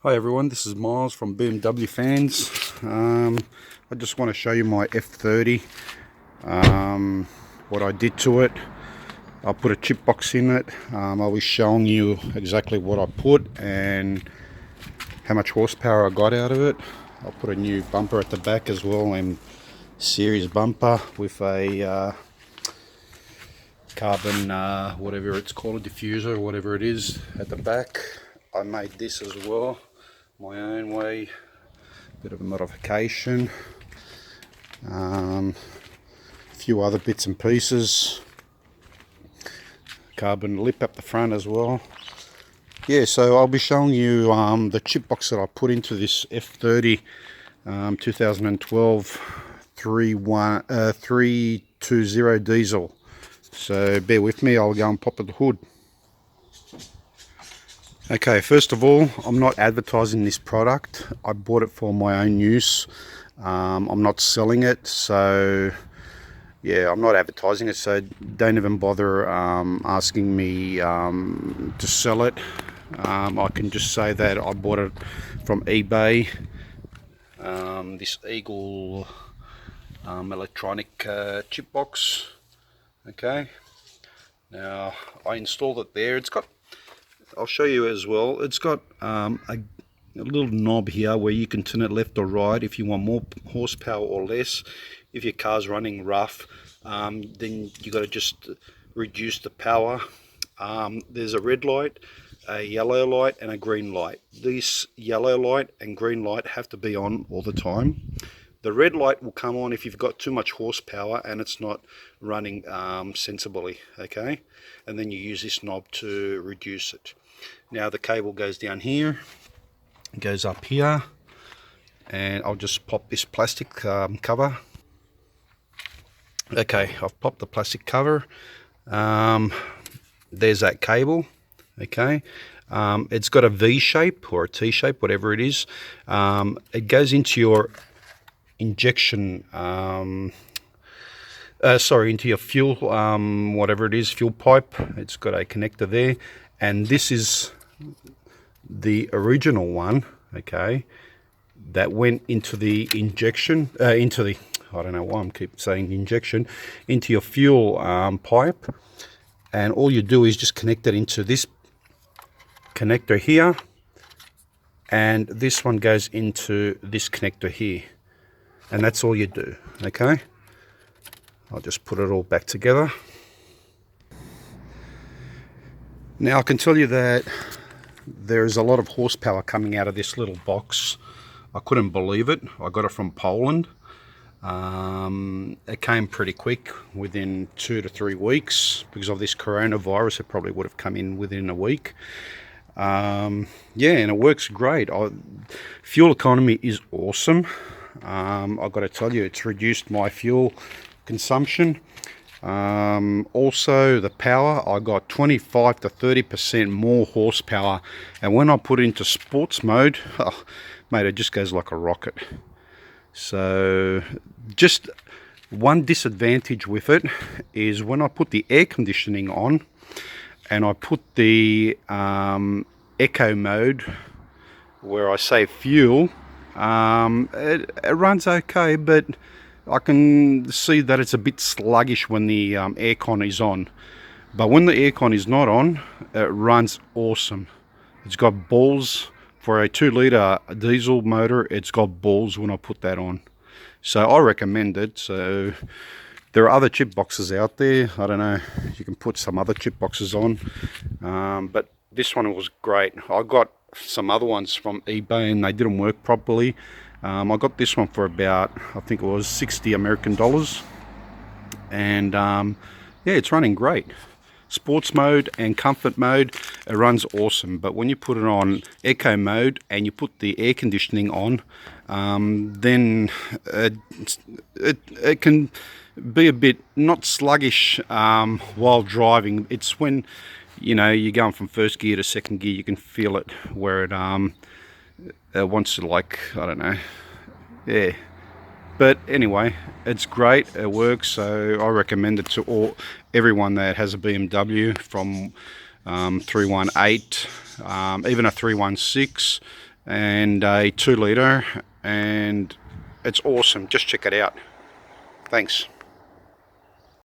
Hi everyone, this is Miles from BMW Fans. I just want to show you my F30, what I did to it. I put a chip box in it. I'll be showing you exactly what I put and how much horsepower I got out of it. I'll put a new bumper at the back as well, and series bumper with a carbon, whatever it's called, a diffuser or whatever it is at the back. I made this as well my own way, bit of a modification, a few other bits and pieces, carbon lip up the front as well. Yeah, so I'll be showing you the chip box that I put into this F30 2012 320 diesel. So bear with me, I'll go and pop at the hood. Okay, first of all, I'm not advertising this product. I bought it for my own use. I'm not selling it, so yeah, I'm not advertising it, so don't even bother asking me to sell it. I can just say that I bought it from eBay. This Eagle electronic chip box. Okay, now I installed it there. It's got, I'll show you as well, it's got a little knob here where you can turn it left or right if you want more horsepower or less. If your car's running rough, then you got to just reduce the power. There's a red light, a yellow light and a green light. This yellow light and green light have to be on all the time. The red light will come on if you've got too much horsepower and it's not running sensibly, okay? And then you use this knob to reduce it. Now the cable goes down here, goes up here, and I'll just pop this plastic cover. Okay, I've popped the plastic cover. There's that cable, okay? It's got a V shape or a T shape, whatever it is. It goes into your injection, into your fuel, whatever it is, fuel pipe. It's got a connector there, and this is the original one, okay, that went into the injection, I don't know why I'm keep saying injection, into your fuel pipe. And all you do is just connect it into this connector here, and this one goes into this connector here, and that's all you do, okay? I'll just put it all back together. Now I can tell you that there's a lot of horsepower coming out of this little box. I couldn't believe it. I got it from Poland. It came pretty quick, within 2 to 3 weeks. Because of this coronavirus, it probably would have come in within a week. Yeah, and it works great. Fuel economy is awesome. I've got to tell you, it's reduced my fuel consumption. Also the power, I got 25 to 30% more horsepower, and when I put it into sports mode, oh, mate, it just goes like a rocket. So just one disadvantage with it is when I put the air conditioning on and I put the eco mode where I save fuel, it runs okay, but I can see that it's a bit sluggish when the aircon is on. But when the aircon is not on, it runs awesome. It's got balls for a 2-litre diesel motor. It's got balls when I put that on. So I recommend it. So there are other chip boxes out there. I don't know, you can put some other chip boxes on. But this one was great. I got some other ones from eBay and they didn't work properly. I got this one for about, I think it was 60 American dollars, and yeah, it's running great. Sports mode and comfort mode, it runs awesome. But when you put it on eco mode and you put the air conditioning on, then it can be a bit not sluggish while driving. It's when, you know, you're going from first gear to second gear, you can feel it where it wants to, like, I don't know, yeah. But anyway, it's great, it works, so I recommend it to everyone that has a BMW, from 318, even a 316, and a 2 litre, and it's awesome. Just check it out. Thanks.